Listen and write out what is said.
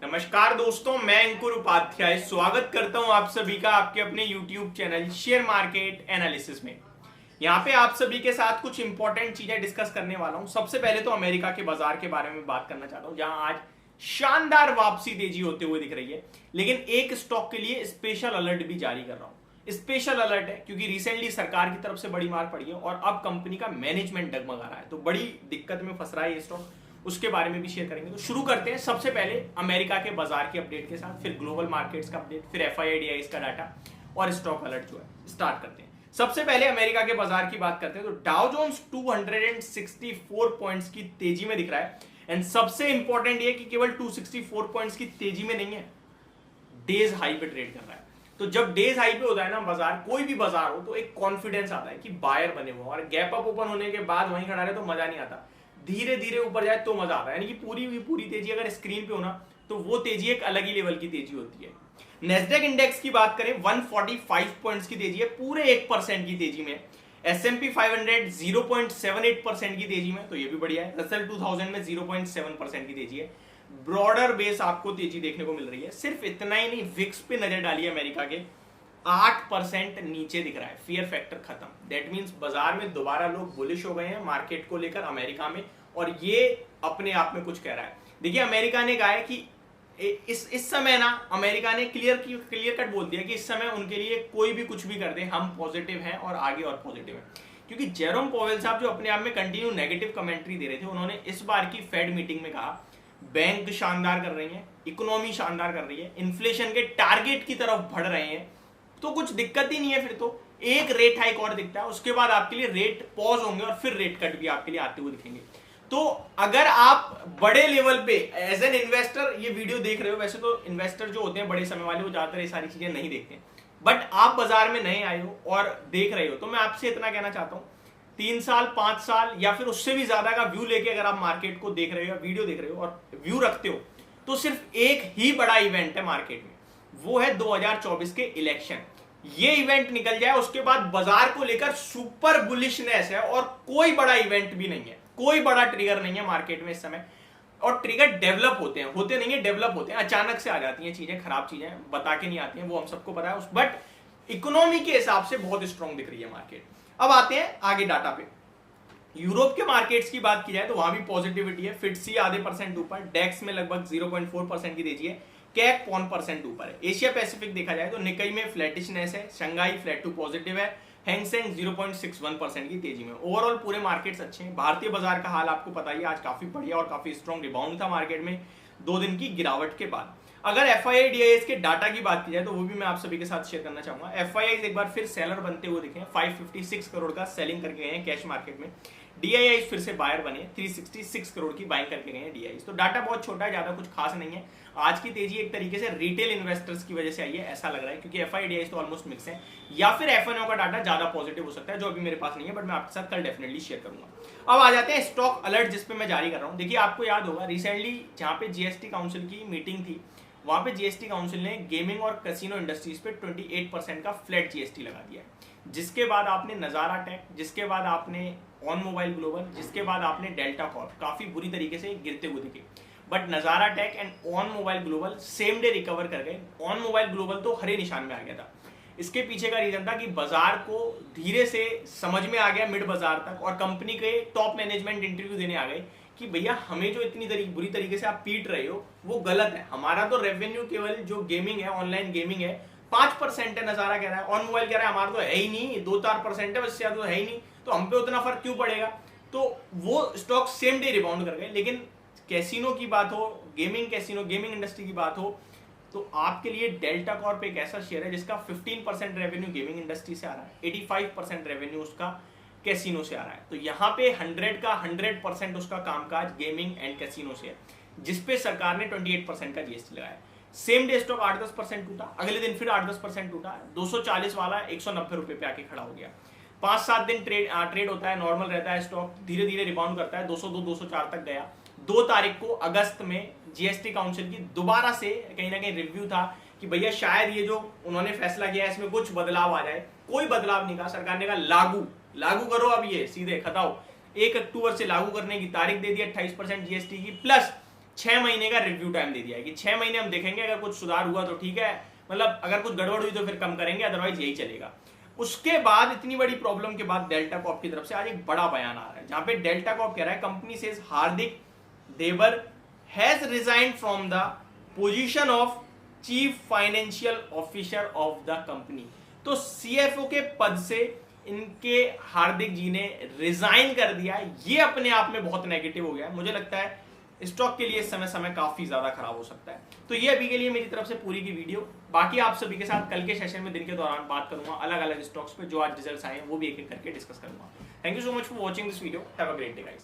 नमस्कार दोस्तों, मैं अंकुर उपाध्याय स्वागत करता हूं आप सभी का आपके अपने YouTube channel share market analysis में। यहां पे आप सभी के साथ कुछ इंपॉर्टेंट चीजें डिस्कस करने वाला हूं। सबसे पहले तो अमेरिका के बाजार के बारे में बात करना चाहता हूं, जहां आज शानदार वापसी तेजी होते हुए दिख रही है। लेकिन एक स्टॉक के लिए स्पेशल अलर्ट भी जारी कर रहा हूं। स्पेशल अलर्ट है क्योंकि रिसेंटली सरकार की तरफ से बड़ी मार पड़ी है और अब कंपनी का मैनेजमेंट डगमगा रहा है, तो बड़ी दिक्कत में फंस रहा है ये स्टॉक। उसके बारे में भी शेयर करेंगे। तो शुरू करते हैं सबसे पहले अमेरिका के बाजार के अपडेट के साथ, फिर ग्लोबल मार्केट्स का अपडेट, फिर FIDIs का डाटा और स्टॉक अलर्ट जो है। स्टार्ट करते हैं। सबसे पहले अमेरिका के बाजार की बात करते हैं तो डाउ जोन्स 264 पॉइंट्स की तेजी में दिख रहा है। एंड सबसे इंपॉर्टेंट ये कि केवल 264 पॉइंट्स की तेजी में नहीं है, डेज हाई पे ट्रेड कर रहा है। तो जब डेज हाई पे होता है ना बाजार, कोई भी बाजार हो, तो एक कॉन्फिडेंस आता है कि बायर बने हुए, और गैप अप ओपन होने के बाद वहीं खड़ा रहे तो मजा नहीं आता। धीरे धीरे ऊपर जाए तो मजा आता है, यानी कि पूरी तेजी अगर स्क्रीन पे होना तो वो तेजी एक अलग ही लेवल की तेजी होती है। नेस्डेक इंडेक्स की बात करें 145 पॉइंट्स की तेजी है, पूरे 1% की तेजी में। S&P 500 0.78% की तेजी में, तो ये भी बढ़िया है। रसेल 2000 में 0.7% की तेजी है। ब्रॉडर बेस आपको तेजी देखने को मिल रही है। सिर्फ इतना ही नहीं, विक्स पे नजर डालिए अमेरिका के 8% नीचे दिख रहा है। फियर फैक्टर खत्म। दैट मींस बाजार में दोबारा लोग बुलिश हो गए हैं मार्केट को लेकर अमेरिका में, और ये अपने आप में कुछ कह रहा है। देखिए, अमेरिका ने कहा है कि इस समय ना, अमेरिका ने क्लियर कट बोल दिया कि इस समय उनके लिए कोई भी कुछ भी कर दे, हम पॉजिटिव हैं और आगे और पॉजिटिव हैं। क्योंकि जेरोम पॉवेल साहब जो अपने आप में कंटिन्यू नेगेटिव कमेंट्री दे रहे थे, उन्होंने इस बार की फेड मीटिंग में कहा बैंक शानदार कर रही है, इकोनॉमी शानदार कर रही है, इन्फ्लेशन के टारगेट की तरफ बढ़ रहे हैं, तो कुछ दिक्कत ही नहीं है। फिर तो एक रेट हाइक और दिखता है, उसके बाद आपके लिए रेट पॉज होंगे और फिर रेट कट भी आपके लिए आते हुए दिखेंगे। तो अगर आप बड़े लेवल पे एज एन इन्वेस्टर ये वीडियो देख रहे हो, वैसे तो इन्वेस्टर जो होते हैं बड़े समय वाले, वो ज्यादातर ये सारी चीजें नहीं देखते, बट आप बाजार में नए आए हो और देख रहे हो, तो मैं आपसे इतना कहना चाहता हूँ, 3 साल 5 साल या फिर उससे भी ज्यादा का व्यू लेके अगर आप मार्केट को देख रहे हो या वीडियो देख रहे हो और व्यू रखते हो, तो सिर्फ एक ही बड़ा इवेंट है मार्केट में, वो है 2024 के इलेक्शन। ये इवेंट निकल जाए, उसके बाद बाजार को लेकर सुपर बुलिशनेस है, और कोई बड़ा इवेंट भी नहीं है, कोई बड़ा ट्रिगर नहीं है मार्केट में इस समय। और ट्रिगर डेवलप होते हैं, होते नहीं है, डेवलप होते हैं, अचानक से आ जाती हैं चीजें, खराब चीजें बता के नहीं आती हैं, वो हम सबको पता है। बट इकोनॉमी के हिसाब से बहुत स्ट्रॉन्ग दिख रही है मार्केट। अब आते हैं आगे डाटा पे। यूरोप के मार्केट्स की बात की जाए तो वहां भी पॉजिटिविटी है। फिटसी आधे % ऊपर, डेक्स में लगभग 0.4% की तेजी है, कैक 1% ऊपर है। एशिया पैसिफिक देखा जाए तो निकाई में फ्लैटिशनेस है, शंघाई फ्लैट टू पॉजिटिव है, हैंगसेंग 0.61% की तेजी में। ओवरऑल पूरे मार्केट्स अच्छे हैं। भारतीय बाजार का हाल आपको पता ही है, आज काफी बढ़िया और काफी स्ट्रॉन्ग रिबाउंड था मार्केट में 2 दिन की गिरावट के बाद। अगर FIDIs के डाटा की बात की जाए तो वो भी मैं आप सभी के साथ शेयर करना चाहूंगा। FIIs एक बार फिर सेलर बनते हुए दिखे, 556 करोड़ का सेलिंग करके गए हैं कैश मार्केट में। DIIs फिर से बायर बने, 366 करोड़ की बाइंग करके गए हैं DIIs। तो डाटा बहुत छोटा है, ज्यादा कुछ खास नहीं है। आज की तेजी एक तरीके से रिटेल इन्वेस्टर्स की वजह से आई है, ऐसा लग रहा है, क्योंकि FIDIs तो ऑलमोस्ट मिक्स है, या फिर FNO का डाटा ज्यादा पॉजिटिव हो सकता है, जो अभी मेरे पास नहीं है, बट मैं आपके साथ कल डेफिनेटली शेयर करूंगा। अब आ जाते हैं स्टॉक अलर्ट, जिसपे मैं जारी कर रहा हूं। देखिए, आपको याद होगा रिसेंटली जहां पे GST काउंसिल की मीटिंग थी, वहां पे GST काउंसिल ने गेमिंग और कैसीनो इंडस्ट्रीज पे 28% का फ्लैट GST लगा दिया है। जिसके बाद आपने नजारा टेक, जिसके बाद आपने ऑन मोबाइल ग्लोबल, जिसके बाद आपने डेल्टा कॉर्प काफी बुरी तरीके से गिरते हुए दिखे। But Nazara tech and OnMobile global same day recover कर गए। ऑन मोबाइल ग्लोबल तो हरे निशान में आ गया था। इसके पीछे का रीजन था कि बाजार को धीरे से समझ में आ गया मिड बाजार तक, और कंपनी के टॉप मैनेजमेंट इंटरव्यू देने आ गए कि भैया हमें जो इतनी बुरी तरीके से आप पीट रहे हो वो गलत है। हमारा तो रेवेन्यू केवल जो गेमिंग है, ऑनलाइन गेमिंग है, 5% है, नजारा कह रहा है। ऑन मोबाइल कह रहा है हमारा तो है ही नहीं, 2-4% है, बस ज्यादा तो है ही नहीं, तो हम पे उतना फर्क क्यों पड़ेगा। तो वो स्टॉक सेम डे रिबाउंड कर गए। लेकिन कैसीनो की बात हो, कैसीनो गेमिंग इंडस्ट्री की बात हो, तो आपके लिए डेल्टा कॉर्प एक ऐसा शेयर है जिसका 15% रेवेन्यू गेमिंग इंडस्ट्री से आ रहा है, 85% रेवेन्यू उसका कैसीनो से आ रहा है। तो यहाँ पे 100 का 100% उसका कामकाज गेमिंग एंड कैसीनो से है, जिसपे सरकार ने 28% का GST लगाया। सेम डे स्टॉक 8-10% टूटा, अगले दिन फिर 8-10% टूटा, 240 वाला 190 रुपए पे आके खड़ा हो गया। 5-7 दिन ट्रेड होता है, नॉर्मल रहता है स्टॉक, धीरे धीरे रिबाउंड करता है, 202-204 तक गया। 2 तारीख को अगस्त में GST काउंसिल की दोबारा से कहीं ना कहीं रिव्यू था कि भैया शायद ये जो उन्होंने फैसला किया है इसमें कुछ बदलाव आ जाए। कोई बदलाव नहीं कहा, सरकार ने कहा लागू करो, अब ये सीधे खताओ। 1 अक्टूबर से लागू करने की तारीख दे दी, 28% GST की, प्लस 6 महीने का रिव्यू टाइम दे दिया है कि 6 महीने हम देखेंगे, अगर कुछ सुधार हुआ तो ठीक है, मतलब अगर कुछ गड़बड़ हुई तो फिर कम करेंगे, अदरवाइज यही चलेगा। उसके बाद इतनी बड़ी प्रॉब्लम के बाद डेल्टा कॉर्प की तरफ से आज एक बड़ा बयान आ रहा है, जहां पे डेल्टा कॉर्प कह रहा है company says Hardik Dewar has resigned from the position of chief financial officer of the company. तो सीएफओ के पद से इनके हार्दिक जी ने रिजाइन कर दिया। ये अपने आप में बहुत नेगेटिव हो गया है। मुझे लगता है स्टॉक के लिए इस समय काफी ज्यादा खराब हो सकता है। तो ये अभी के लिए मेरी तरफ से पूरी की वीडियो। बाकी आप सभी के साथ कल के सेशन में दिन के दौरान बात करूंगा अलग अलग स्टॉक्स पे जो आज रिजल्ट्स आए हैं, वो भी एक एक करके डिस्कस करूंगा। Thank you so much for watching this video. Have a great day guys.